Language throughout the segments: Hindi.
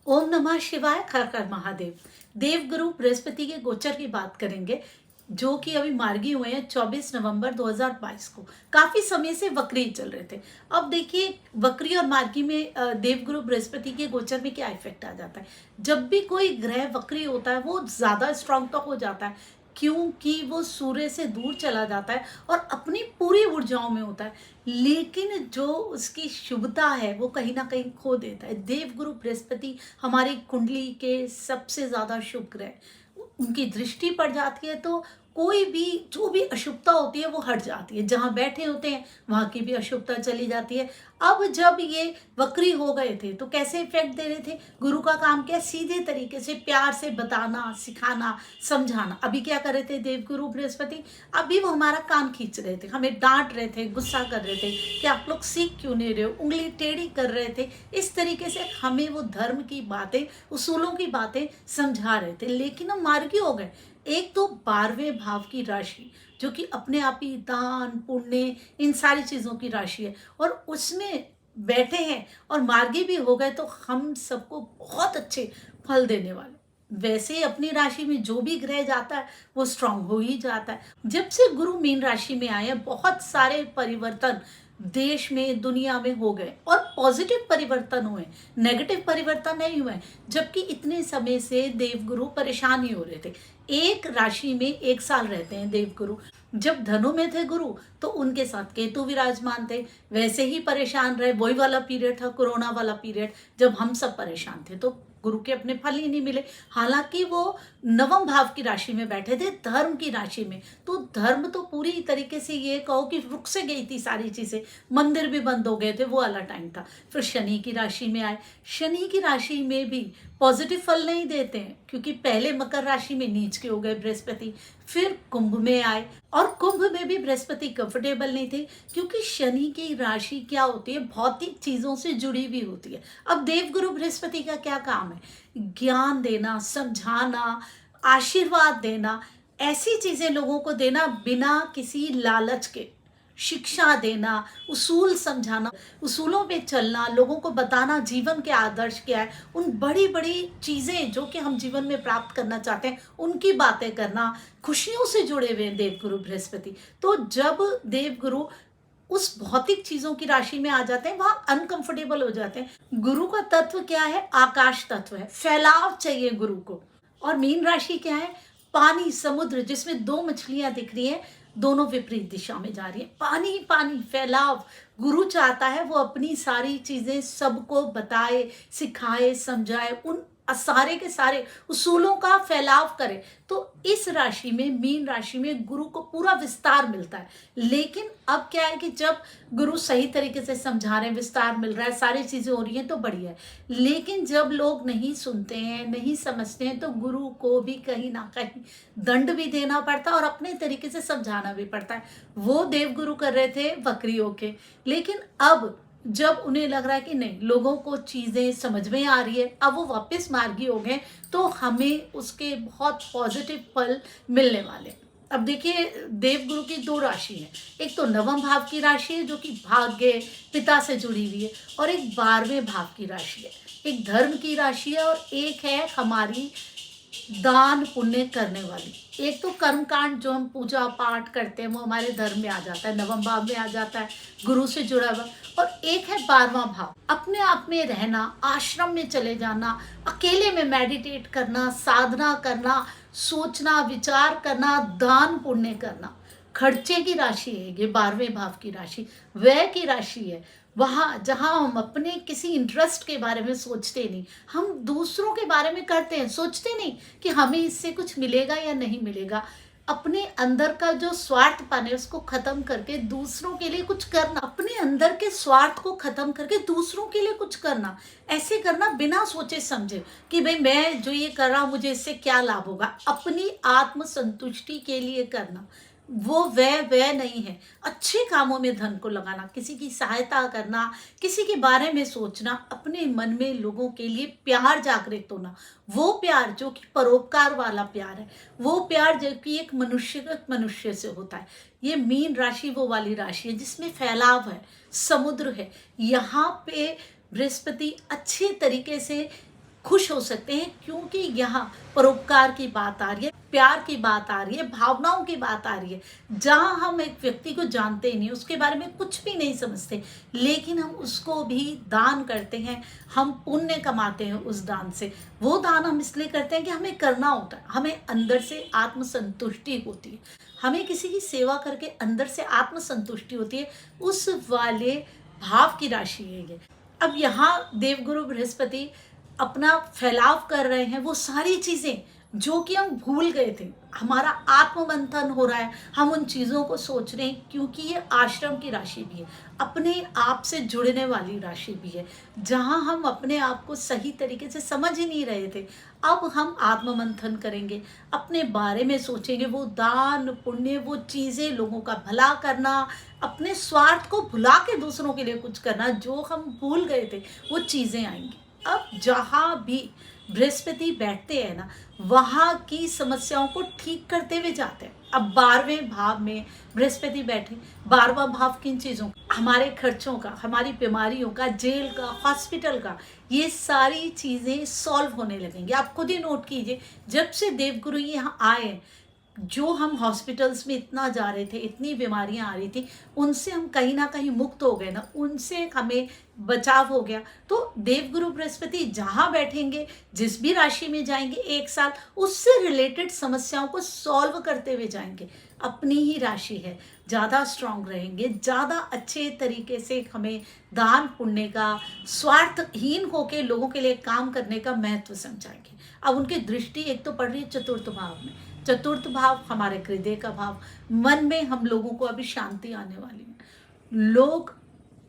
ओम नमः शिवाय। हर हर महादेव। देवगुरु बृहस्पति के गोचर की बात करेंगे जो कि अभी मार्गी हुए हैं 24 नवंबर 2022 को। काफी समय से वक्री चल रहे थे। अब देखिए वक्री और मार्गी में देवगुरु बृहस्पति के गोचर में क्या इफेक्ट आ जाता है। जब भी कोई ग्रह वक्री होता है वो ज्यादा स्ट्रांग तो हो जाता है क्योंकि वो सूर्य से दूर चला जाता है और अपनी पूरी ऊर्जाओं में होता है, लेकिन जो उसकी शुभता है वो कहीं ना कहीं खो देता है। देवगुरु बृहस्पति हमारी कुंडली के सबसे ज्यादा शुभ ग्रह, उनकी दृष्टि पड़ जाती है तो कोई भी जो भी अशुभता होती है वो हट जाती है। जहां बैठे होते हैं वहां की भी अशुभता चली जाती है। अब जब ये वक्री हो गए थे तो कैसे इफेक्ट दे रहे थे। गुरु का काम क्या, सीधे तरीके से प्यार से बताना, सिखाना, समझाना। अभी क्या कर रहे थे देवगुरु बृहस्पति, अभी वो हमारा कान खींच रहे थे, हमें डांट रहे थे, गुस्सा कर रहे थे कि आप लोग सीख क्यों नहीं रहे हो, उंगली टेढ़ी कर रहे थे। इस तरीके से हमें वो धर्म की बातें, उसूलों की बातें समझा रहे थे, लेकिन हम मार्गी हो गए। एक तो 12वें भाव की राशि जो कि अपने आप ही दान पुण्य इन सारी चीजों की राशि है और उसमें बैठे हैं और मार्गी भी हो गए तो हम सबको बहुत अच्छे फल देने वाले। वैसे ही अपनी राशि में जो भी ग्रह जाता है वो स्ट्रांग हो ही जाता है। जब से गुरु मीन राशि में आए हैं बहुत सारे परिवर्तन देश में दुनिया में हो गए और पॉजिटिव परिवर्तन हुए, नेगेटिव परिवर्तन नहीं हुए। जबकि इतने समय से देवगुरु परेशान ही हो रहे थे। एक राशि में एक साल रहते हैं देवगुरु। जब धनु में थे गुरु तो उनके साथ केतु विराजमान थे, वैसे ही परेशान रहे। वही वाला पीरियड था, कोरोना वाला पीरियड, जब हम सब परेशान थे तो गुरु के अपने फल ही नहीं मिले। हालांकि वो नवम भाव की राशि में बैठे थे, धर्म की राशि में, तो धर्म तो पूरी तरीके से ये कहो कि रुक से गई थी सारी चीजें, मंदिर भी बंद हो गए थे, वो वाला टाइम था। फिर शनि की राशि में आए। शनि की राशि में भी पॉजिटिव फल नहीं देते हैं क्योंकि पहले मकर राशि में नीच के हो गए बृहस्पति, फिर कुंभ में आए और कुंभ में भी बृहस्पति कंफर्टेबल नहीं थे क्योंकि शनि की राशि क्या होती है, भौतिक चीजों से जुड़ी हुई होती है। अब देवगुरु बृहस्पति का क्या काम है, ज्ञान देना, समझाना, आशीर्वाद देना, ऐसी चीजें लोगों को देना बिना किसी लालच के, शिक्षा देना, उसूल समझाना, उसूलों पे चलना, लोगों को बताना जीवन के आदर्श क्या है, उन बड़ी बड़ी चीजें जो कि हम जीवन में प्राप्त करना चाहते हैं उनकी बातें करना, खुशियों से जुड़े हुए हैं देवगुरु बृहस्पति। तो जब देवगुरु उस भौतिक चीजों की राशि में आ जाते हैं वहां अनकंफर्टेबल हो जाते हैं। गुरु का तत्व क्या है, आकाश तत्व है, फैलाव चाहिए गुरु को। और मीन राशि क्या है, पानी, समुद्र, जिसमें दो मछलियां दिख रही हैं, दोनों विपरीत दिशा में जा रही है। पानी पानी, फैलाव। गुरु चाहता है वो अपनी सारी चीजें सबको बताए, सिखाए, समझाए, उन सारे के सारे उसूलों का फैलाव करे। तो इस राशि में, मीन राशि में, गुरु को पूरा विस्तार मिलता है। लेकिन अब क्या है कि जब गुरु सही तरीके से समझा रहे हैं, विस्तार मिल रहा है, सारी चीजें हो रही हैं तो बढ़िया है। लेकिन जब लोग नहीं सुनते हैं, नहीं समझते हैं, तो गुरु को भी कहीं ना कहीं दंड भी देना पड़ता है और अपने तरीके से समझाना भी पड़ता है। वो देवगुरु कर रहे थे वक्रियों के, लेकिन अब जब उन्हें लग रहा है कि नहीं, लोगों को चीजें समझ में आ रही है, अब वो वापस मार्गी हो गए, तो हमें उसके बहुत पॉजिटिव फल मिलने वाले। अब देखिए देवगुरु की दो राशि है, एक तो नवम भाव की राशि है जो कि भाग्य, पिता से जुड़ी हुई है, और एक 12वें भाव की राशि है, एक धर्म की राशि है, और एक है हमारी दान पुण्य करने वाली। एक तो कर्म कांड जो हम पूजा पाठ करते हैं वो हमारे धर्म में आ जाता है, नवम भाव में आ जाता है, गुरु से जुड़ा हुआ। और एक है 12वां भाव, अपने आप में रहना, आश्रम में चले जाना, अकेले में मेडिटेट करना, साधना करना, सोचना, विचार करना, दान पुण्य करना। खर्चे की राशि है ये, 12वें भाव की राशि व्यय की राशि है। वहां जहां हम अपने किसी इंटरेस्ट के बारे में सोचते नहीं, हम दूसरों के बारे में करते हैं, सोचते नहीं कि हमें इससे कुछ मिलेगा या नहीं मिलेगा। अपने अंदर का जो स्वार्थपन है उसको खत्म करके दूसरों के लिए कुछ करना, अपने अंदर के स्वार्थ को खत्म करके दूसरों के लिए कुछ करना। ऐसे करना बिना सोचे समझे कि भाई मैं जो ये कर रहा हूं मुझे इससे क्या लाभ होगा, अपनी आत्म संतुष्टि के लिए करना। वो व्यय नहीं है। अच्छे कामों में धन को लगाना, किसी की सहायता करना, किसी के बारे में सोचना, अपने मन में लोगों के लिए प्यार जागृत होना, वो प्यार जो कि परोपकार वाला प्यार है, वो प्यार जो कि एक मनुष्यगत मनुष्य से होता है। ये मीन राशि वो वाली राशि है जिसमें फैलाव है, समुद्र है। यहाँ पे बृहस्पति अच्छे तरीके से खुश हो सकते हैं, क्योंकि यहाँ परोपकार की बात आ रही है, प्यार की बात आ रही है, भावनाओं की बात आ रही है। जहाँ हम एक व्यक्ति को जानते ही नहीं, उसके बारे में कुछ भी नहीं समझते, लेकिन हम उसको भी दान करते हैं, हम पुण्य कमाते हैं उस दान से। वो दान हम इसलिए करते हैं कि हमें करना होता है, हमें अंदर से आत्मसंतुष्टि होती है, हमें किसी की सेवा करके अंदर से आत्मसंतुष्टि होती है, उस वाले भाव की राशि है ये। अब यहाँ देवगुरु बृहस्पति अपना फैलाव कर रहे हैं, वो सारी चीजें जो कि हम भूल गए थे, हमारा आत्ममंथन हो रहा है, हम उन चीजों को सोच रहे हैं, क्योंकि ये आश्रम की राशि भी है, अपने आप से जुड़ने वाली राशि भी है, जहां हम अपने आप को सही तरीके से समझ ही नहीं रहे थे। अब हम आत्ममंथन करेंगे, अपने बारे में सोचेंगे, वो दान पुण्य, वो चीजें, लोगों का भला करना, अपने स्वार्थ को भुला के दूसरों के लिए कुछ करना, जो हम भूल गए थे, वो चीजें आएंगी। अब जहाँ भी बृहस्पति बैठते हैं ना, वहाँ की समस्याओं को ठीक करते हुए जाते हैं। अब 12वें भाव में बृहस्पति बैठे, 12वां भाव किन चीज़ों का? हमारे खर्चों का, हमारी बीमारियों का, जेल का, हॉस्पिटल का, ये सारी चीज़ें सॉल्व होने लगेंगी। आप खुद ही नोट कीजिए, जब से देवगुरु यहाँ आए, जो हम हॉस्पिटल्स में इतना जा रहे थे, इतनी बीमारियां आ रही थी, उनसे हम कहीं ना कहीं मुक्त हो गए ना, उनसे हमें बचाव हो गया। तो देवगुरु बृहस्पति जहाँ बैठेंगे, जिस भी राशि में जाएंगे, एक साल उससे रिलेटेड समस्याओं को सॉल्व करते हुए जाएंगे। अपनी ही राशि है, ज़्यादा स्ट्रांग रहेंगे, ज़्यादा अच्छे तरीके से हमें दान पुण्य का, स्वार्थहीन होकर लोगों के लिए काम करने का महत्व समझाएंगे। अब उनकी दृष्टि एक तो पड़ रही है चतुर्थ भाव में, चतुर्थ भाव हमारे हृदय का भाव, मन में हम लोगों को अभी शांति आने वाली है, लोग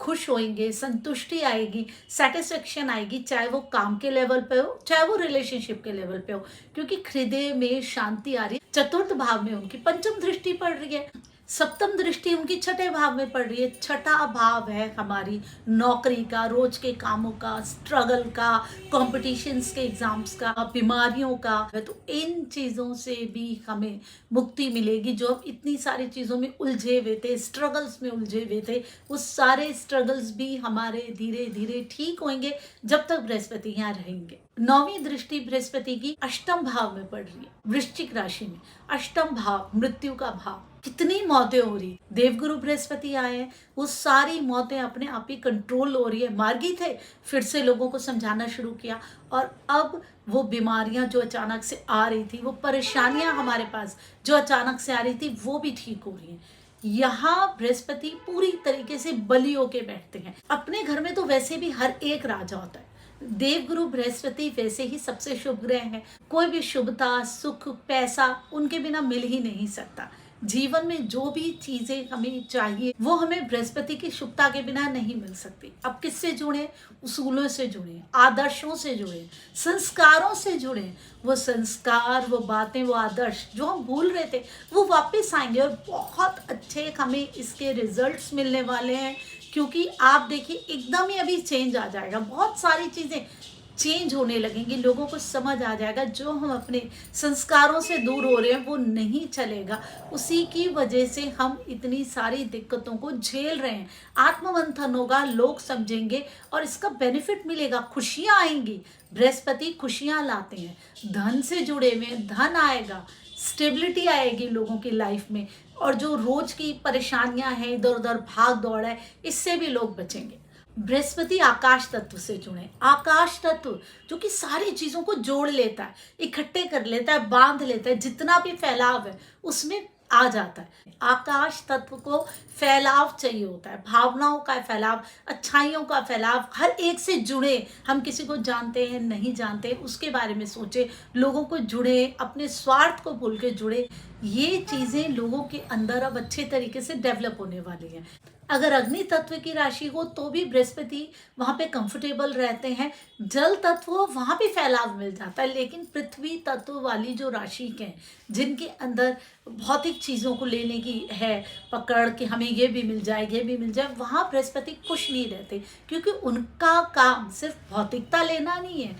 खुश होंगे, संतुष्टि आएगी, सेटिस्फेक्शन आएगी, चाहे वो काम के लेवल पे हो, चाहे वो रिलेशनशिप के लेवल पे हो, क्योंकि हृदय में शांति आ रही है। चतुर्थ भाव में उनकी पंचम दृष्टि पड़ रही है, सप्तम दृष्टि उनकी छठे भाव में पड़ रही है। छठा भाव है हमारी नौकरी का, रोज के कामों का, स्ट्रगल का, कॉम्पिटिशन्स के एग्जाम्स का, बीमारियों का। तो इन चीज़ों से भी हमें मुक्ति मिलेगी। जो हम इतनी सारी चीज़ों में उलझे हुए थे, स्ट्रगल्स में उलझे हुए थे, उस सारे स्ट्रगल्स भी हमारे धीरे धीरे ठीक होंगे जब तक बृहस्पति यहाँ रहेंगे। 9वीं दृष्टि बृहस्पति की अष्टम भाव में पड़ रही है, वृश्चिक राशि में। अष्टम भाव मृत्यु का भाव, कितनी मौतें हो रही, देवगुरु बृहस्पति आए हैं, वो सारी मौतें अपने आप ही कंट्रोल हो रही है। मार्गी थे, फिर से लोगों को समझाना शुरू किया, और अब वो बीमारियां जो अचानक से आ रही थी, वो परेशानियां हमारे पास जो अचानक से आ रही थी, वो भी ठीक हो रही हैं। यहाँ बृहस्पति पूरी तरीके से बली होके बैठते हैं। अपने घर में तो वैसे भी हर एक राजा होता है, देवगुरु बृहस्पति वैसे ही सबसे शुभ ग्रह हैं। कोई भी शुभता, सुख, पैसा उनके बिना मिल ही नहीं सकता। जीवन में जो भी चीजें हमें चाहिए, वो हमें बृहस्पति की शुभता के बिना नहीं मिल सकती। अब किससे जुड़े? उसूलों से जुड़े, आदर्शों से जुड़े, संस्कारों से जुड़े। वो संस्कार, वो बातें, वो आदर्श जो हम भूल रहे थे, वो वापस आएंगे, और बहुत अच्छे हमें इसके रिजल्ट्स मिलने वाले हैं। क्योंकि आप देखिए, एकदम ही अभी चेंज आ जाएगा, बहुत सारी चीजें चेंज होने लगेंगी, लोगों को समझ आ जाएगा जो हम अपने संस्कारों से दूर हो रहे हैं वो नहीं चलेगा। उसी की वजह से हम इतनी सारी दिक्कतों को झेल रहे हैं। आत्ममंथन होगा, लोग समझेंगे और इसका बेनिफिट मिलेगा, खुशियां आएंगी। बृहस्पति खुशियां लाते हैं, धन से जुड़े हुए, धन आएगा, स्टेबिलिटी आएगी लोगों की लाइफ में, और जो रोज की परेशानियां हैं, इधर उधर भाग दौड़ है, इससे भी लोग बचेंगे। बृहस्पति आकाश तत्व से जुड़े, आकाश तत्व जो कि सारी चीजों को जोड़ लेता है, इकट्ठे कर लेता है, बांध लेता है, जितना भी फैलाव है उसमें आ जाता है। आकाश तत्व को फैलाव चाहिए होता है, भावनाओं का फैलाव, अच्छाइयों का फैलाव, हर एक से जुड़े। हम किसी को जानते हैं, नहीं जानते, उसके बारे में सोचे, लोगों को जुड़े, अपने स्वार्थ को भूल के जुड़े। ये चीजें लोगों के अंदर अब अच्छे तरीके से डेवलप होने वाली है। अगर अग्नि तत्व की राशि हो तो भी बृहस्पति वहां पे कंफर्टेबल रहते हैं। जल तत्व हो वहां भी फैलाव मिल जाता है, लेकिन पृथ्वी तत्व वाली जो राशि के, जिनके अंदर भौतिक चीजों को लेने की है पकड़, कि हमें ये भी मिल जाए, ये भी मिल जाए, वहां बृहस्पति खुश नहीं रहते, क्योंकि उनका काम सिर्फ भौतिकता लेना नहीं है।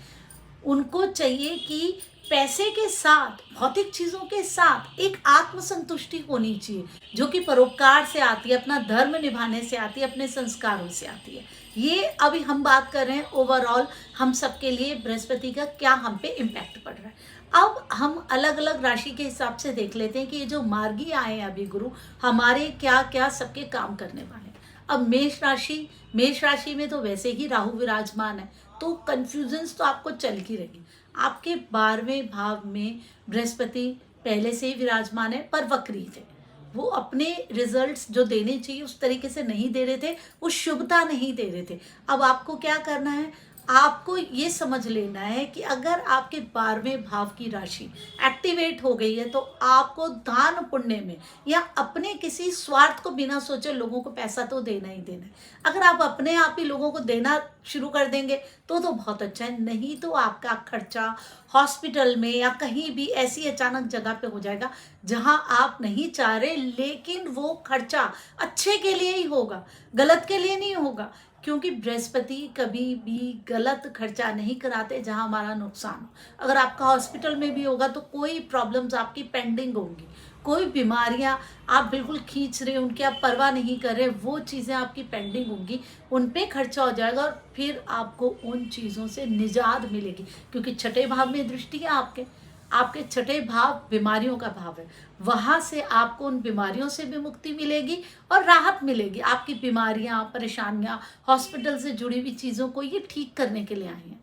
उनको चाहिए कि पैसे के साथ, भौतिक चीजों के साथ एक आत्मसंतुष्टि होनी चाहिए, जो कि परोपकार से आती है, अपना धर्म निभाने से आती है, अपने संस्कारों से आती है। ये अभी हम बात कर रहे हैं ओवरऑल हम सबके लिए बृहस्पति का क्या हम पे इम्पैक्ट पड़ रहा है। अब हम अलग अलग राशि के हिसाब से देख लेते हैं कि ये जो मार्गी आए हैं अभी गुरु, हमारे क्या क्या सबके काम करने वाले हैं। अब मेष राशि में तो वैसे ही राहु विराजमान है, तो कंफ्यूजन्स तो आपको चल ही रहेगी। आपके 12वें भाव में बृहस्पति पहले से ही विराजमान है, पर वक्री थे। वो अपने रिजल्ट्स जो देने चाहिए उस तरीके से नहीं दे रहे थे, वो शुभता नहीं दे रहे थे। अब आपको क्या करना है, आपको ये समझ लेना है कि अगर आपके 12वें भाव की राशि एक्टिवेट हो गई है तो आपको दान पुण्य में या अपने किसी स्वार्थ को बिना सोचे लोगों को पैसा तो देना ही देना है। अगर आप अपने आप ही लोगों को देना शुरू कर देंगे तो बहुत अच्छा है, नहीं तो आपका खर्चा हॉस्पिटल में या कहीं भी ऐसी अचानक जगह पे हो जाएगा जहां आप नहीं चाह रहे, लेकिन वो खर्चा अच्छे के लिए ही होगा, गलत के लिए नहीं होगा। क्योंकि बृहस्पति कभी भी गलत खर्चा नहीं कराते जहां हमारा नुकसान हो। अगर आपका हॉस्पिटल में भी होगा तो कोई प्रॉब्लम्स आपकी पेंडिंग होंगी, कोई बीमारियां आप बिल्कुल खींच रहे, उनकी आप परवाह नहीं कर रहे, वो चीज़ें आपकी पेंडिंग होंगी, उन पे खर्चा हो जाएगा और फिर आपको उन चीज़ों से निजात मिलेगी। क्योंकि छठे भाव में दृष्टि है आपके, आपके छठे भाव बीमारियों का भाव है, वहां से आपको उन बीमारियों से भी मुक्ति मिलेगी और राहत मिलेगी। आपकी बीमारियां, परेशानियां, हॉस्पिटल से जुड़ी हुई चीज़ों को ये ठीक करने के लिए आई हैं।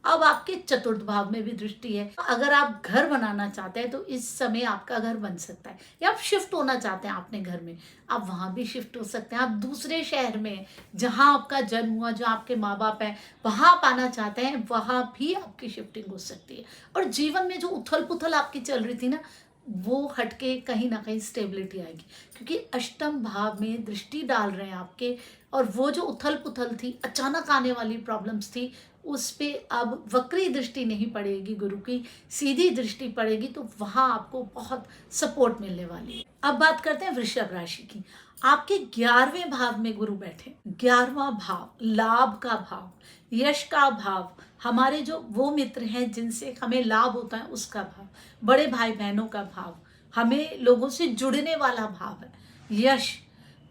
अब आपके चतुर्थ भाव में भी दृष्टि है। अगर आप घर बनाना चाहते हैं तो इस समय आपका घर बन सकता है, या आप शिफ्ट होना चाहते हैं अपने घर में, आप वहां भी शिफ्ट हो सकते हैं। आप दूसरे शहर में जहां आपका जन्म हुआ, जो आपके माँ बाप हैं, वहां आप आना चाहते हैं, वहां भी आपकी शिफ्टिंग हो सकती है। और जीवन में जो उथल पुथल आपकी चल रही थी ना, वो हटके कहीं ना कहीं स्टेबिलिटी आएगी। क्योंकि अष्टम भाव में दृष्टि डाल रहे हैं आपके, और वो जो उथल पुथल थी, अचानक आने वाली प्रॉब्लम्स थी, उस पे अब वक्री दृष्टि नहीं पड़ेगी, गुरु की सीधी दृष्टि पड़ेगी, तो वहां आपको बहुत सपोर्ट मिलने वाली है। अब बात करते हैं वृषभ राशि की। आपके 11वें भाव में गुरु बैठे। 11वां भाव लाभ का भाव, यश का भाव, हमारे जो वो मित्र हैं जिनसे हमें लाभ होता है उसका भाव, बड़े भाई बहनों का भाव, हमें लोगों से जुड़ने वाला भाव है, यश,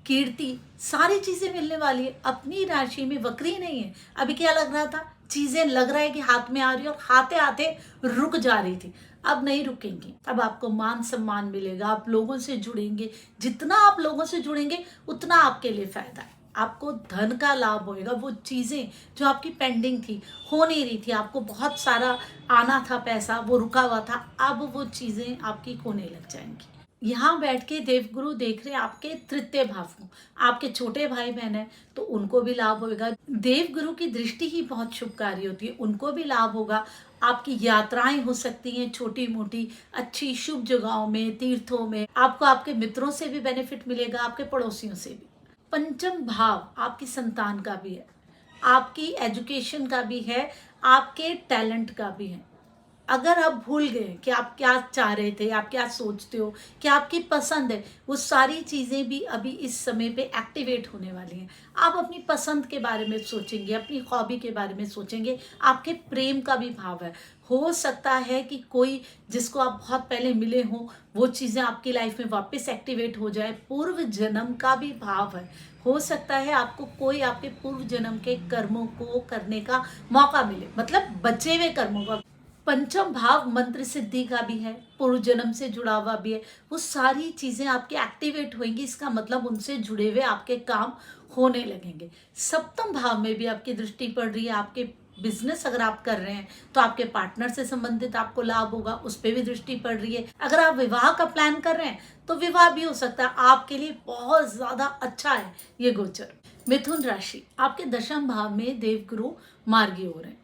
कीर्ति, सारी चीजें मिलने वाली है। अपनी राशि में वक्री नहीं है। अभी क्या लग रहा था, चीजें लग रहा है कि हाथ में आ रही है और आते आते रुक जा रही थी, अब नहीं रुकेंगी। अब आपको मान सम्मान मिलेगा, आप लोगों से जुड़ेंगे, जितना आप लोगों से जुड़ेंगे उतना आपके लिए फायदा है। आपको धन का लाभ होएगा, वो चीजें जो आपकी पेंडिंग थी, हो नहीं रही थी, आपको बहुत सारा आना था पैसा, वो रुका हुआ था, अब वो चीजें आपकी होने लग जाएंगी। यहाँ बैठ के देवगुरु देख रहे हैं आपके तृतीय भाव को। आपके छोटे भाई बहन है तो उनको भी लाभ होगा। देवगुरु की दृष्टि ही बहुत शुभकारी होती है, उनको भी लाभ होगा। आपकी यात्राएं हो सकती हैं छोटी मोटी, अच्छी शुभ जगहों में, तीर्थों में। आपको आपके मित्रों से भी बेनिफिट मिलेगा, आपके पड़ोसियों से भी। पंचम भाव आपकी संतान का भी है, आपकी एजुकेशन का भी है, आपके टैलेंट का भी है। अगर आप भूल गए कि आप क्या चाह रहे थे, आप क्या सोचते हो, क्या आपकी पसंद है, वो सारी चीज़ें भी अभी इस समय पे एक्टिवेट होने वाली हैं। आप अपनी पसंद के बारे में सोचेंगे, अपनी हॉबी के बारे में सोचेंगे। आपके प्रेम का भी भाव है। हो सकता है कि कोई जिसको आप बहुत पहले मिले हों, वो चीज़ें आपकी लाइफ में वापस एक्टिवेट हो जाए। पूर्व जन्म का भी भाव है। हो सकता है आपको कोई आपके पूर्व जन्म के कर्मों को करने का मौका मिले, मतलब बचे हुए कर्मों का। पंचम भाव मंत्र सिद्धि का भी है, पूर्व जन्म से जुड़ा हुआ भी है। वो सारी चीजें आपके एक्टिवेट होंगी, इसका मतलब उनसे जुड़े हुए आपके काम होने लगेंगे। सप्तम भाव में भी आपकी दृष्टि पड़ रही है। आपके बिजनेस अगर आप कर रहे हैं तो आपके पार्टनर से संबंधित आपको लाभ होगा, उस पर भी दृष्टि पड़ रही है। अगर आप विवाह का प्लान कर रहे हैं तो विवाह भी हो सकता है, आपके लिए बहुत ज्यादा अच्छा है ये गोचर। मिथुन राशि, आपके दशम भाव में देवगुरु मार्गी हो रहे हैं।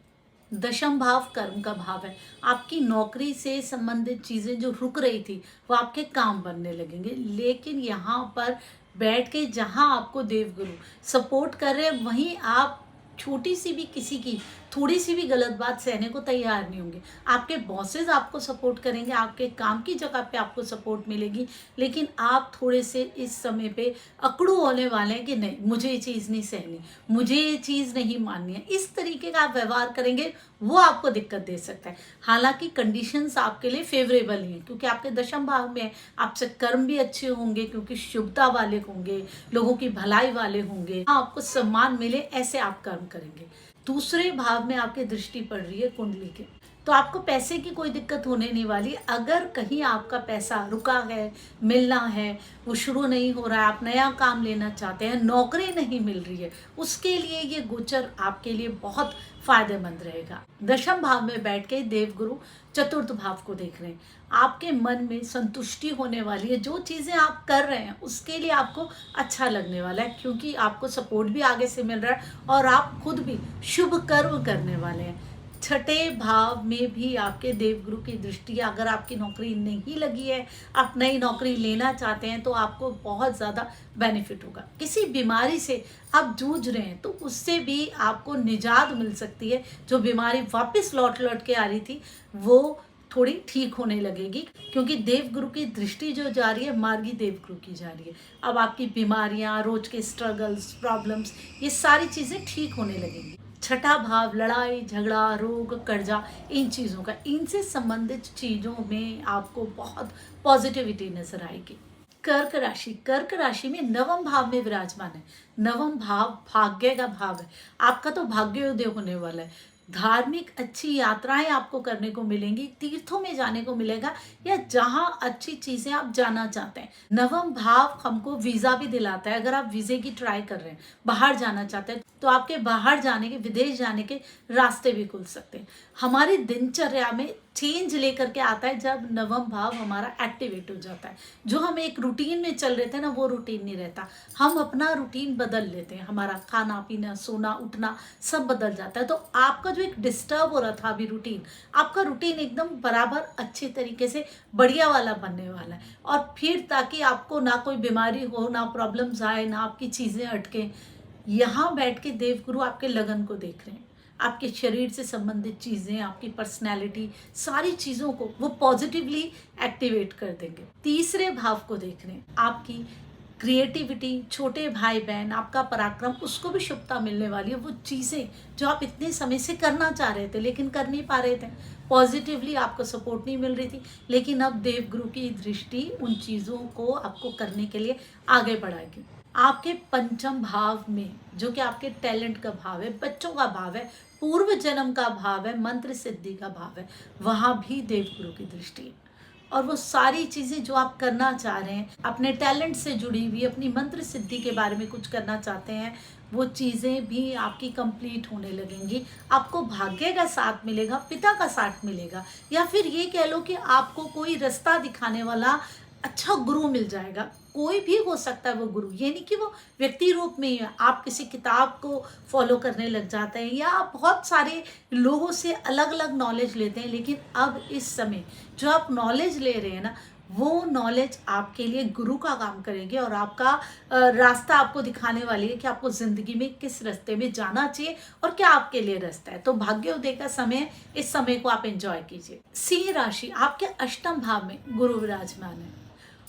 दशम भाव कर्म का भाव है। आपकी नौकरी से संबंधित चीजें जो रुक रही थी वो आपके काम बनने लगेंगे। लेकिन यहाँ पर बैठ के जहाँ आपको देवगुरु सपोर्ट कर रहे हैं, वहीं आप छोटी सी भी किसी की थोड़ी सी भी गलत बात सहने को तैयार नहीं होंगे। आपके बॉसेस आपको सपोर्ट करेंगे, आपके काम की जगह पे आपको सपोर्ट मिलेगी, लेकिन आप थोड़े से इस समय पे अकड़ू होने वाले हैं कि नहीं, मुझे ये चीज़ नहीं सहनी, मुझे ये चीज़ नहीं माननी है। इस तरीके का आप व्यवहार करेंगे, वो आपको दिक्कत दे सकता है। हालांकि कंडीशंस आपके लिए फेवरेबल ही हैं, क्योंकि आपके दशम भाव में है, आपसे कर्म भी अच्छे होंगे, क्योंकि शुभता वाले होंगे, लोगों की भलाई वाले होंगे, आपको सम्मान मिले ऐसे आप कर्म करेंगे। दूसरे भाव में आपकी दृष्टि पड़ रही है कुंडली के, तो आपको पैसे की कोई दिक्कत होने नहीं वाली। अगर कहीं आपका पैसा रुका है, मिलना है, वो शुरू नहीं हो रहा है, आप नया काम लेना चाहते हैं, नौकरी नहीं मिल रही है, उसके लिए ये गोचर आपके लिए बहुत फायदेमंद रहेगा। दशम भाव में बैठ के देवगुरु चतुर्थ भाव को देख रहे हैं। आपके मन में संतुष्टि होने वाली है, जो चीज़ें आप कर रहे हैं उसके लिए आपको अच्छा लगने वाला है, क्योंकि आपको सपोर्ट भी आगे से मिल रहा है और आप खुद भी शुभ कर्म करने वाले हैं। छठे भाव में भी आपके देवगुरु की दृष्टि है। अगर आपकी नौकरी नहीं लगी है, आप नई नौकरी लेना चाहते हैं, तो आपको बहुत ज़्यादा बेनिफिट होगा। किसी बीमारी से आप जूझ रहे हैं तो उससे भी आपको निजात मिल सकती है। जो बीमारी वापस लौट लौट के आ रही थी, वो थोड़ी ठीक होने लगेगी, क्योंकि देवगुरु की दृष्टि जो जा रही है, मार्गी देवगुरु की जा रही है। अब आपकी बीमारियां, रोज के स्ट्रगल्स, प्रॉब्लम्स, ये सारी चीज़ें ठीक होने लगेंगी। छठा भाव लड़ाई झगड़ा, रोग, कर्जा, इन चीज़ों का, इनसे संबंधित चीज़ों में आपको बहुत पॉजिटिविटी नजर आएगी। कर्क राशि में नवम भाव में विराजमान है। नवम भाव भाग्य का भाव है। आपका तो भाग्योदय होने वाला है। धार्मिक अच्छी यात्राएं आपको करने को मिलेंगी, तीर्थों में जाने को मिलेगा, या जहां अच्छी चीजें आप जाना चाहते हैं। नवम भाव हमको वीजा भी दिलाता है। अगर आप वीजे की ट्राई कर रहे हैं, बाहर जाना चाहते हैं, तो आपके बाहर जाने के, विदेश जाने के रास्ते भी खुल सकते हैं। हमारी दिनचर्या में चेंज लेकर के आता है जब नवम भाव हमारा एक्टिवेट हो जाता है। जो हम एक रूटीन में चल रहे थे ना, वो रूटीन नहीं रहता, हम अपना रूटीन बदल लेते हैं। हमारा खाना पीना, सोना उठना सब बदल जाता है। तो आपका जो एक डिस्टर्ब हो रहा था अभी रूटीन, आपका रूटीन एकदम बराबर अच्छे तरीके से बढ़िया वाला बनने वाला है। और फिर ताकि आपको ना कोई बीमारी हो, ना प्रॉब्लम्स आए, ना आपकी चीज़ें अटके, यहाँ बैठ के देवगुरु आपके लगन को देख रहे हैं। आपके शरीर से संबंधित चीज़ें, आपकी पर्सनैलिटी, सारी चीज़ों को वो पॉजिटिवली एक्टिवेट कर देंगे। तीसरे भाव को देख रहे हैं। आपकी क्रिएटिविटी, छोटे भाई बहन, आपका पराक्रम, उसको भी शुभता मिलने वाली है। वो चीज़ें जो आप इतने समय से करना चाह रहे थे लेकिन कर नहीं पा रहे थे, पॉजिटिवली आपको सपोर्ट नहीं मिल रही थी, लेकिन अब देवगुरु की दृष्टि उन चीज़ों को आपको करने के लिए आगे बढ़ाएगी। आपके पंचम भाव में, जो कि आपके टैलेंट का भाव है, बच्चों का भाव है, पूर्व जन्म का भाव है, मंत्र सिद्धि का भाव है, वहां भी देवगुरु की दृष्टि है। और वो सारी चीज़ें जो आप करना चाह रहे हैं, अपने टैलेंट से जुड़ी हुई, अपनी मंत्र सिद्धि के बारे में कुछ करना चाहते हैं, वो चीज़ें भी आपकी कंप्लीट होने लगेंगी। आपको भाग्य का साथ मिलेगा, पिता का साथ मिलेगा, या फिर ये कह लो कि आपको कोई रास्ता दिखाने वाला अच्छा गुरु मिल जाएगा। कोई भी हो सकता है वो गुरु, ये नहीं कि वो व्यक्ति रूप में ही है। आप किसी किताब को फॉलो करने लग जाते हैं, या आप बहुत सारे लोगों से अलग अलग नॉलेज लेते हैं, लेकिन अब इस समय जो आप नॉलेज ले रहे हैं ना, वो नॉलेज आपके लिए गुरु का काम करेंगे और आपका रास्ता आपको दिखाने वाली है कि आपको जिंदगी में किस रास्ते में जाना चाहिए और क्या आपके लिए रास्ता है। तो भाग्योदय का समय, इस समय को आप एंजॉय कीजिए। सिंह राशि, आपके अष्टम भाव में गुरु विराजमान है।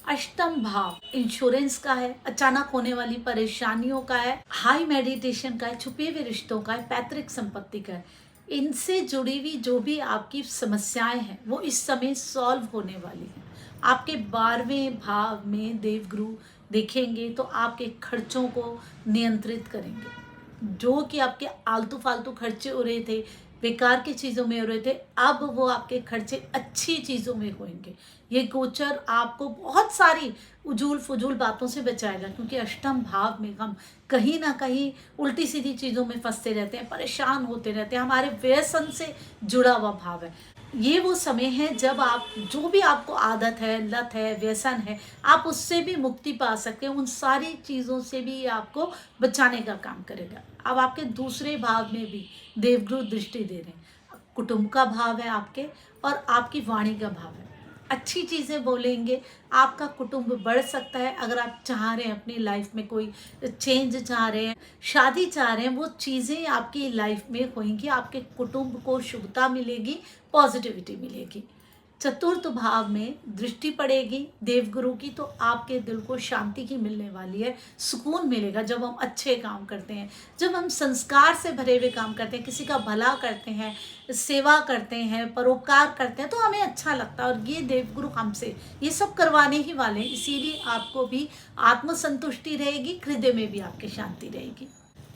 अष्टम भाव इंश्योरेंस का है, अचानक होने वाली परेशानियों का है, हाई मेडिटेशन का है, छुपे हुए रिश्तों का है, पैतृक संपत्ति का है। इनसे जुड़ी हुई जो भी आपकी समस्याएं हैं, वो इस समय सॉल्व होने वाली हैं। आपके 12वें भाव में देवगुरु देखेंगे तो आपके खर्चों को नियंत्रित करेंगे। जो कि आपके आलतू फालतू खर्चे हो रहे थे, बेकार की चीज़ों में हो रहे थे, अब वो आपके खर्चे अच्छी चीज़ों में होंगे। ये गोचर आपको बहुत सारी उजूल फजूल बातों से बचाएगा, क्योंकि अष्टम भाव में हम कहीं ना कहीं उल्टी सीधी चीज़ों में फंसते रहते हैं, परेशान होते रहते हैं। हमारे व्यसन से जुड़ा हुआ भाव है। ये वो समय है जब आप, जो भी आपको आदत है, लत है, व्यसन है, आप उससे भी मुक्ति पा सकते हैं। उन सारी चीज़ों से भी आपको बचाने का काम करेगा। अब आपके दूसरे भाव में भी देवगुरु दृष्टि दे रहे हैं। कुटुंब का भाव है आपके, और आपकी वाणी का भाव है। अच्छी चीज़ें बोलेंगे, आपका कुटुंब बढ़ सकता है। अगर आप चाह रहे हैं अपनी लाइफ में कोई चेंज चाह रहे हैं, शादी चाह रहे हैं, वो चीज़ें आपकी लाइफ में होंगी, आपके कुटुंब को शुभता मिलेगी, पॉजिटिविटी मिलेगी। चतुर्थ भाव में दृष्टि पड़ेगी देवगुरु की, तो आपके दिल को शांति की मिलने वाली है, सुकून मिलेगा जब हम अच्छे काम करते हैं, जब हम संस्कार से भरे हुए काम करते हैं, किसी का भला करते हैं, सेवा करते हैं, परोपकार करते हैं, तो हमें अच्छा लगता है। और ये देवगुरु हमसे ये सब करवाने ही वाले हैं, इसीलिए आपको भी आत्मसंतुष्टि रहेगी, हृदय में भी आपकी शांति रहेगी।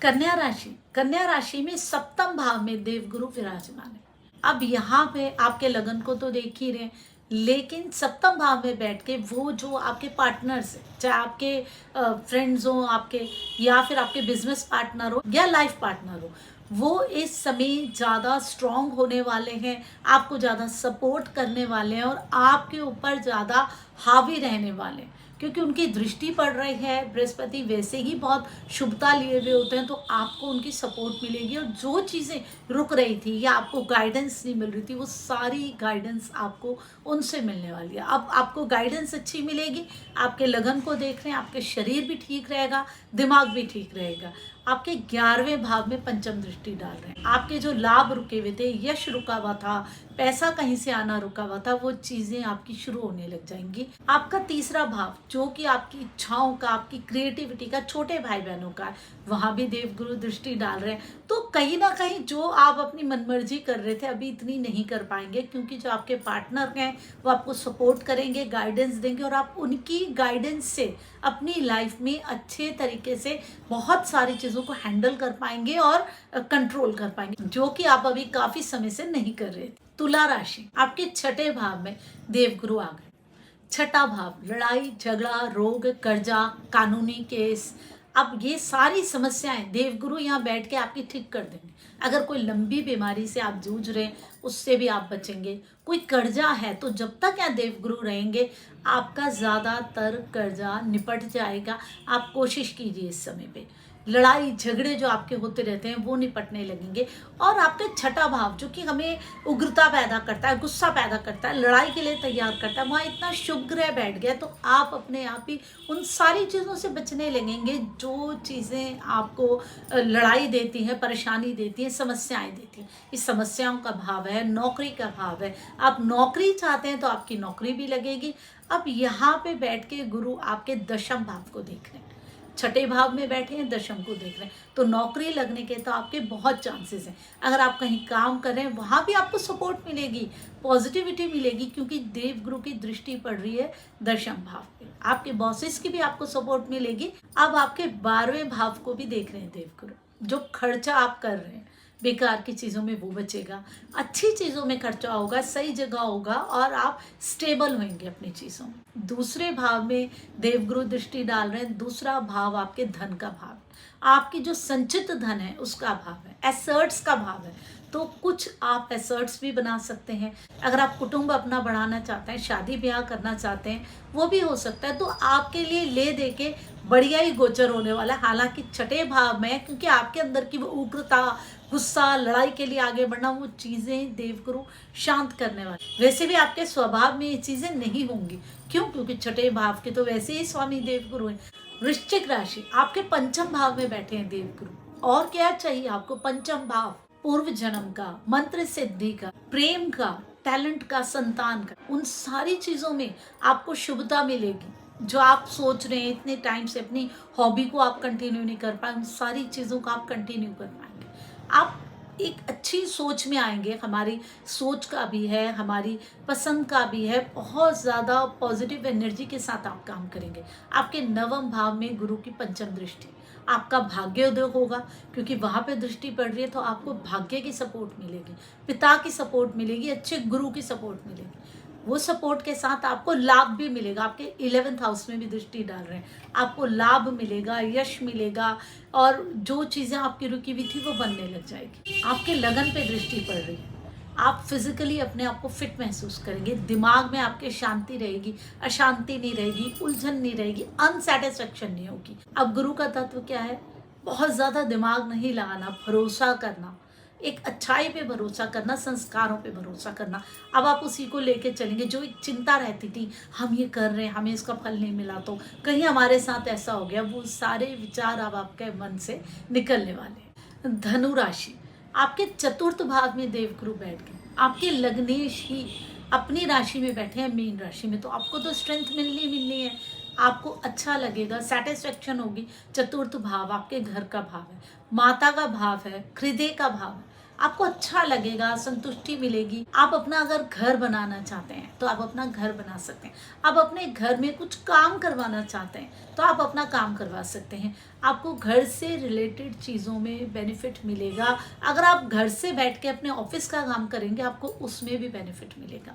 कन्या राशि में सप्तम भाव में देवगुरु विराजमान है। अब यहाँ पे आपके लगन को तो देख ही रहे, लेकिन सप्तम भाव में बैठ के वो जो आपके पार्टनर्स हैं, चाहे आपके फ्रेंड्स हो आपके, या फिर आपके बिजनेस पार्टनर हो या लाइफ पार्टनर हो, वो इस समय ज़्यादा स्ट्रांग होने वाले हैं, आपको ज़्यादा सपोर्ट करने वाले हैं और आपके ऊपर ज़्यादा हावी रहने वाले हैं, क्योंकि उनकी दृष्टि पड़ रही है। बृहस्पति वैसे ही बहुत शुभता लिए हुए होते हैं, तो आपको उनकी सपोर्ट मिलेगी और जो चीज़ें रुक रही थी या आपको गाइडेंस नहीं मिल रही थी, वो सारी गाइडेंस आपको उनसे मिलने वाली है। अब आपको गाइडेंस अच्छी मिलेगी, आपके लगन को देख रहे हैं, आपके शरीर भी ठीक रहेगा, दिमाग भी ठीक रहेगा। आपके 11वें भाव में पंचम दृष्टि डाल रहे हैं, आपके जो लाभ रुके हुए थे, यश रुका हुआ था, पैसा कहीं से आना रुका हुआ था, वो चीजें आपकी शुरू होने लग जाएंगी। आपका तीसरा भाव जो कि आपकी इच्छाओं का, आपकी क्रिएटिविटी का, छोटे भाई बहनों का, वहां भी देवगुरु दृष्टि डाल रहे हैं। तो कहीं ना कहीं जो आप अपनी मनमर्जी कर रहे थे अभी इतनी नहीं कर पाएंगे, क्योंकि जो आपके पार्टनर हैं वो आपको सपोर्ट करेंगे, गाइडेंस देंगे, और आप उनकी गाइडेंस से अपनी लाइफ में अच्छे तरीके से बहुत सारी चीज़ों को हैंडल कर पाएंगे और कंट्रोल कर पाएंगे, जो कि आप अभी काफ़ी समय से नहीं कर रहे थे। तुला राशि, आपके छठे भाव में देवगुरु आ गए। छठा भाव लड़ाई झगड़ा, रोग, कर्जा, कानूनी केस, अब ये सारी समस्याएं देवगुरु यहाँ बैठ के आपकी ठीक कर देंगे। अगर कोई लंबी बीमारी से आप जूझ रहे हैं, उससे भी आप बचेंगे। कोई कर्जा है तो जब तक यहाँ देवगुरु रहेंगे आपका ज़्यादातर कर्जा निपट जाएगा। आप कोशिश कीजिए इस समय पे। लड़ाई झगड़े जो आपके होते रहते हैं वो निपटने लगेंगे। और आपका छठा भाव जो कि हमें उग्रता पैदा करता है, गुस्सा पैदा करता है, लड़ाई के लिए तैयार करता है, वहाँ इतना शुभ ग्रह बैठ गया, तो आप अपने आप ही उन सारी चीज़ों से बचने लगेंगे जो चीज़ें आपको लड़ाई देती हैं, परेशानी देती हैं, समस्याएं देती हैं। इस समस्याओं का भाव है, नौकरी का भाव है। आप नौकरी चाहते हैं तो आपकी नौकरी भी लगेगी। अब यहाँ पे बैठ के गुरु आपके दशम भाव को देख रहे हैं, छठे भाव में बैठे हैं, दशम को देख रहे हैं, तो नौकरी लगने के तो आपके बहुत चांसेस हैं। अगर आप कहीं काम कर रहे हैं वहाँ भी आपको सपोर्ट मिलेगी, पॉजिटिविटी मिलेगी, क्योंकि देवगुरु की दृष्टि पड़ रही है दशम भाव पे। आपके बॉसेस की भी आपको सपोर्ट मिलेगी। अब आपके 12वें भाव को भी देख रहे हैं देवगुरु। जो खर्चा आप कर रहे हैं बेकार की चीज़ों में वो बचेगा, अच्छी चीज़ों में खर्चा होगा, सही जगह होगा और आप स्टेबल होंगे अपनी चीज़ों में। दूसरे भाव में देवगुरु दृष्टि डाल रहे हैं। दूसरा भाव आपके धन का भाव है, आपकी जो संचित धन है उसका भाव है, एसर्ट्स का भाव है। तो कुछ आप एसर्ट्स भी बना सकते हैं। अगर आप कुटुंब अपना बढ़ाना चाहते हैं, शादी ब्याह करना चाहते हैं, वो भी हो सकता है। तो आपके लिए ले दे के बढ़िया ही गोचर होने वाला है। हालांकि छठे भाव में, क्योंकि आपके अंदर की वो उग्रता, गुस्सा, लड़ाई के लिए आगे बढ़ना, वो चीज़ें देवगुरु शांत करने वाले। वैसे भी आपके स्वभाव में ये चीज़ें नहीं होंगी। क्यों? क्योंकि छठे भाव के तो वैसे ही स्वामी देवगुरु हैं। वृश्चिक राशि, आपके पंचम भाव में बैठे हैं देवगुरु। और क्या चाहिए आपको? पंचम भाव पूर्व जन्म का, मंत्र सिद्धि का, प्रेम का, टैलेंट का, संतान का, उन सारी चीज़ों में आपको शुभता मिलेगी। जो आप सोच रहे हैं इतने टाइम से, अपनी हॉबी को आप कंटिन्यू नहीं कर पाए, उन सारी चीज़ों को आप कंटिन्यू कर पाएंगे। आप एक अच्छी सोच में आएंगे। हमारी सोच का भी है, हमारी पसंद का भी है, बहुत ज़्यादा पॉजिटिव एनर्जी के साथ आप काम करेंगे। आपके नवम भाव में गुरु की पंचम दृष्टि, आपका भाग्योदय होगा, क्योंकि वहाँ पे दृष्टि पड़ रही है, तो आपको भाग्य की सपोर्ट मिलेगी, पिता की सपोर्ट मिलेगी, अच्छे गुरु की सपोर्ट मिलेगी। वो सपोर्ट के साथ आपको लाभ भी मिलेगा। आपके 11th हाउस में भी दृष्टि डाल रहे हैं, आपको लाभ मिलेगा, यश मिलेगा, और जो चीज़ें आपकी रुकी हुई थी वो बनने लग जाएगी। आपके लगन पे दृष्टि पड़ रही है, आप फिजिकली अपने आप को फिट महसूस करेंगे, दिमाग में आपके शांति रहेगी, अशांति नहीं रहेगी, उलझन नहीं रहेगी, अनसेटिस्फेक्शन नहीं होगी। अब गुरु का तत्व क्या है? बहुत ज़्यादा दिमाग नहीं लगाना, भरोसा करना, एक अच्छाई पे भरोसा करना, संस्कारों पे भरोसा करना। अब आप उसी को लेके चलेंगे। जो एक चिंता रहती थी, हम ये कर रहे हैं, हमें इसका फल नहीं मिला तो कहीं हमारे साथ ऐसा हो गया, वो सारे विचार अब आपके मन से निकलने वाले हैं। धनु राशि, आपके चतुर्थ भाव में देवगुरु बैठ गए, आपके लग्नेश ही अपनी राशि में बैठे हैं, मीन राशि में, तो आपको तो स्ट्रेंथ मिलनी मिलनी है, आपको अच्छा लगेगा, सेटिस्फेक्शन होगी। चतुर्थ भाव आपके घर का भाव है, माता का भाव है, हृदय का भाव है, आपको अच्छा लगेगा, संतुष्टि मिलेगी। आप अपना अगर घर बनाना चाहते हैं तो आप अपना घर बना सकते हैं। आप अपने घर में कुछ काम करवाना चाहते हैं तो आप अपना काम करवा सकते हैं। आपको घर से रिलेटेड चीज़ों में बेनिफिट मिलेगा। अगर आप घर से बैठ के अपने ऑफिस का काम करेंगे, आपको उसमें भी बेनिफिट मिलेगा।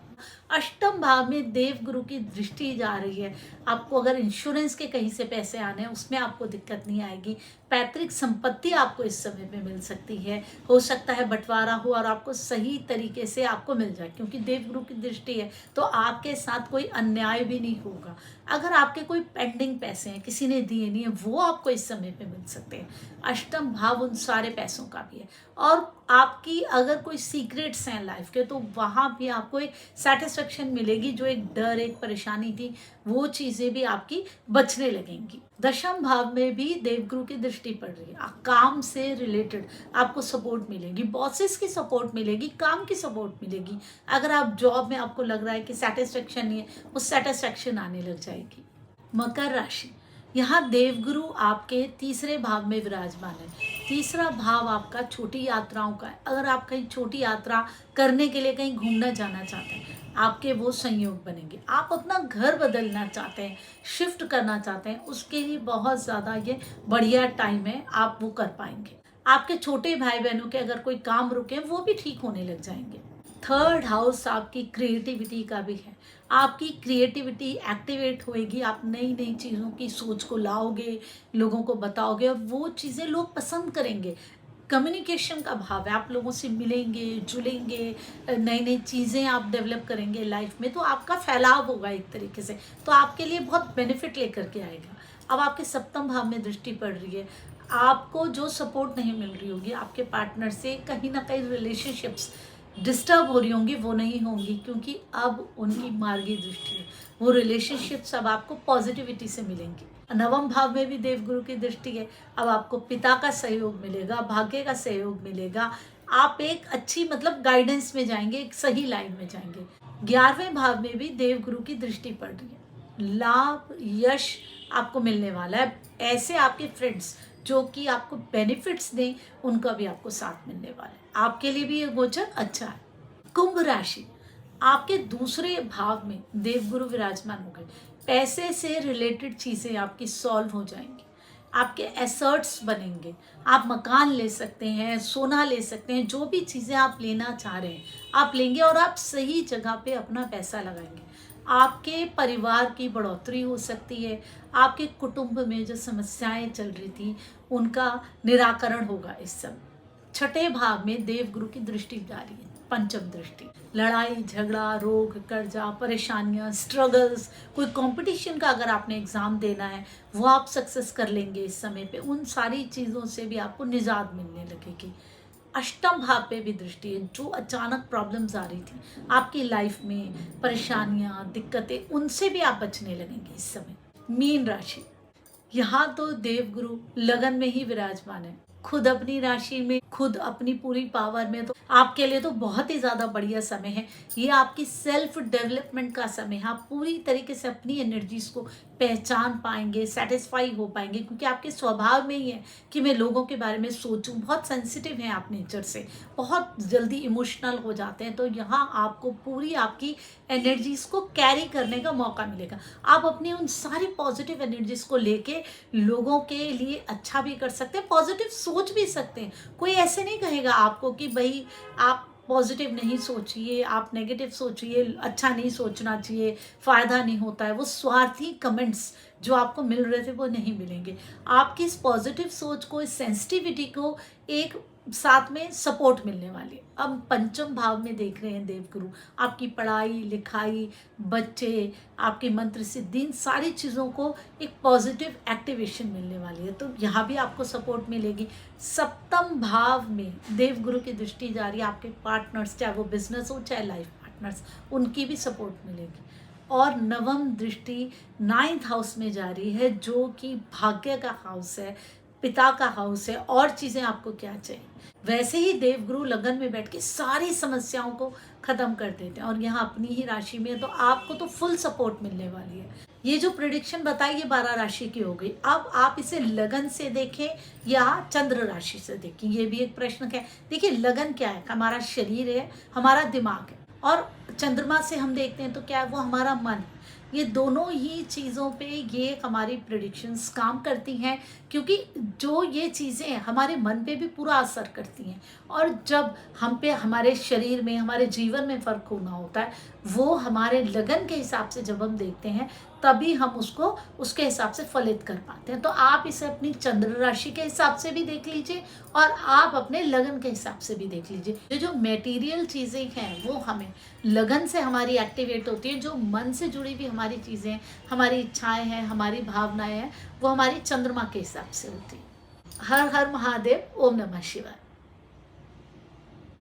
अष्टम भाव में देव गुरु की दृष्टि जा रही है। आपको अगर इंश्योरेंस के कहीं से पैसे आने हैं, उसमें आपको दिक्कत नहीं आएगी। पैतृक संपत्ति आपको इस समय में मिल सकती है। हो सकता है बंटवारा हो और आपको सही तरीके से आपको मिल जाए, क्योंकि देव गुरु की दृष्टि है तो आपके साथ कोई अन्याय भी नहीं होगा। अगर आपके कोई पेंडिंग पैसे हैं, किसी ने दिए नहीं है, वो आपको इस समय पे मिल सकते हैं। अष्टम भाव उन सारे पैसों का भी है। और आपकी अगर कोई सीक्रेट्स हैं लाइफ के, तो वहाँ भी आपको एक सेटिस्फेक्शन मिलेगी। जो एक डर, एक परेशानी थी, वो चीज़ें भी आपकी बचने लगेंगी। दशम भाव में भी देवगुरु की दृष्टि पड़ रही है। काम से रिलेटेड आपको सपोर्ट मिलेगी, बॉसेस की सपोर्ट मिलेगी, काम की सपोर्ट मिलेगी। अगर आप जॉब में आपको लग रहा है कि सेटिस्फेक्शन नहीं है, वो सेटिस्फेक्शन आने लग जाएगी। मकर राशि, यहाँ देवगुरु आपके तीसरे भाव में विराजमान है। तीसरा भाव आपका छोटी यात्राओं का है। अगर आप कहीं छोटी यात्रा करने के लिए कहीं घूमना जाना चाहते हैं, आपके वो संयोग बनेंगे। आप अपना घर बदलना चाहते हैं, शिफ्ट करना चाहते हैं, उसके लिए बहुत ज़्यादा ये बढ़िया टाइम है, आप वो कर पाएंगे। आपके छोटे भाई बहनों के अगर कोई काम रुके, वो भी ठीक होने लग जाएंगे। थर्ड हाउस आपकी क्रिएटिविटी का भी है। आपकी क्रिएटिविटी एक्टिवेट होएगी, आप नई नई चीज़ों की सोच को लाओगे, लोगों को बताओगे और वो चीज़ें लोग पसंद करेंगे। कम्युनिकेशन का भाव है, आप लोगों से मिलेंगे, जुलेंगे, नई नई चीज़ें आप डेवलप करेंगे लाइफ में, तो आपका फैलाव होगा एक तरीके से, तो आपके लिए बहुत बेनिफिट लेकर के आएगा। अब आपके सप्तम भाव में दृष्टि पड़ रही है। आपको जो सपोर्ट नहीं मिल रही होगी आपके पार्टनर से, कहीं ना कहीं रिलेशनशिप्स डिस्टर्ब हो रही होंगी, वो नहीं होंगी, क्योंकि अब उनकी मार्गी दृष्टि है। वो रिलेशनशिप्स अब आपको पॉजिटिविटी से मिलेंगी। नवम भाव में भी देवगुरु की दृष्टि है। अब आपको पिता का सहयोग मिलेगा, भाग्य का सहयोग मिलेगा। आप एक अच्छी मतलब गाइडेंस में जाएंगे, एक सही लाइन में जाएंगे। 11वें भाव में भी देवगुरु की दृष्टि पड़ रही है। लाभ, यश आपको मिलने वाला है। ऐसे आपके फ्रेंड्स जो कि आपको बेनिफिट्स दें, उनका भी आपको साथ मिलने वाला है। आपके लिए भी ये गोचर अच्छा है। कुंभ राशि, आपके दूसरे भाव में देवगुरु विराजमान हो गए। पैसे से रिलेटेड चीज़ें आपकी सॉल्व हो जाएंगी, आपके एसर्ट्स बनेंगे। आप मकान ले सकते हैं, सोना ले सकते हैं, जो भी चीज़ें आप लेना चाह रहे हैं आप लेंगे और आप सही जगह पे अपना पैसा लगाएंगे। आपके परिवार की बढ़ोतरी हो सकती है। आपके कुटुंब में जो समस्याएं चल रही थी, उनका निराकरण होगा इस समय। छठे भाव में देवगुरु की दृष्टि जारी है, पंचम दृष्टि। लड़ाई झगड़ा, रोग, कर्जा, परेशानियां, स्ट्रगल्स, कोई कंपटीशन का अगर आपने एग्जाम देना है, वो आप सक्सेस कर लेंगे इस समय पे। उन सारी चीज़ों से भी आपको निजात मिलने लगेगी। अष्टम भाव पे भी दृष्टि है। जो अचानक प्रॉब्लम्स आ रही थी आपकी लाइफ में, परेशानियां, दिक्कतें, उनसे भी आप बचने लगेंगे इस समय। मीन राशि, यहाँ तो देवगुरु लगन में ही विराजमान है, खुद अपनी राशि में, खुद अपनी पूरी पावर में, तो आपके लिए तो बहुत ही ज्यादा बढ़िया समय है। ये आपकी सेल्फ डेवलपमेंट का समय है। आप पूरी तरीके से अपनी एनर्जीज को पहचान पाएंगे, सेटिस्फाई हो पाएंगे, क्योंकि आपके स्वभाव में ही है कि मैं लोगों के बारे में सोचूं। बहुत सेंसिटिव हैं आप नेचर से, बहुत जल्दी इमोशनल हो जाते हैं, तो यहाँ आपको पूरी आपकी एनर्जीज को कैरी करने का मौका मिलेगा। आप अपनी उन सारी पॉजिटिव एनर्जीज को लेके लोगों के लिए अच्छा भी कर सकते हैं, पॉजिटिव सोच भी सकते हैं। कोई ऐसे नहीं कहेगा आपको कि भाई आप पॉजिटिव नहीं सोचिए, आप नेगेटिव सोचिए, अच्छा नहीं सोचना चाहिए, फायदा नहीं होता है। वो स्वार्थी कमेंट्स जो आपको मिल रहे थे वो नहीं मिलेंगे। आपकी इस पॉजिटिव सोच को, इस सेंसिटिविटी को एक साथ में सपोर्ट मिलने वाली है। अब पंचम भाव में देख रहे हैं देवगुरु, आपकी पढ़ाई लिखाई, बच्चे, आपके मंत्र सिद्धि, इन सारी चीज़ों को एक पॉजिटिव एक्टिवेशन मिलने वाली है, तो यहाँ भी आपको सपोर्ट मिलेगी। सप्तम भाव में देवगुरु की दृष्टि जा रही है, आपके पार्टनर्स, चाहे वो बिजनेस हो चाहे लाइफ पार्टनर्स, उनकी भी सपोर्ट मिलेगी। और नवम दृष्टि 9th हाउस में जा रही है, जो कि भाग्य का हाउस है, पिता का हाउस है, और चीज़ें आपको क्या चाहिए। वैसे ही देवगुरु लगन में बैठ के सारी समस्याओं को ख़त्म कर देते हैं, और यहाँ अपनी ही राशि में है, तो आपको तो फुल सपोर्ट मिलने वाली है। ये जो प्रिडिक्शन बताई ये 12 राशि की हो गई। अब आप इसे लगन से देखें या चंद्र राशि से देखें, ये भी एक प्रश्न है। देखिए लगन क्या है, हमारा शरीर है, हमारा दिमाग है, और चंद्रमा से हम देखते हैं तो क्या है, वो हमारा मन है। ये दोनों ही चीज़ों पे ये हमारी प्रिडिक्शंस काम करती हैं, क्योंकि जो ये चीज़ें हमारे मन पे भी पूरा असर करती हैं, और जब हम पे हमारे शरीर में, हमारे जीवन में फ़र्क होना होता है, वो हमारे लगन के हिसाब से जब हम देखते हैं, तभी हम उसको उसके हिसाब से फलित कर पाते हैं। तो आप इसे अपनी चंद्र राशि के हिसाब से भी देख लीजिए, और आप अपने लगन के हिसाब से भी देख लीजिए। ये जो मटेरियल चीज़ें हैं वो हमें लगन से हमारी एक्टिवेट होती है, जो मन से जुड़ी हुई हमारी चीज़ें, हमारी इच्छाएं हैं, हमारी भावनाएं हैं, वो हमारी चंद्रमा के हिसाब से होती है। हर हर महादेव, ओम नमः शिवाय।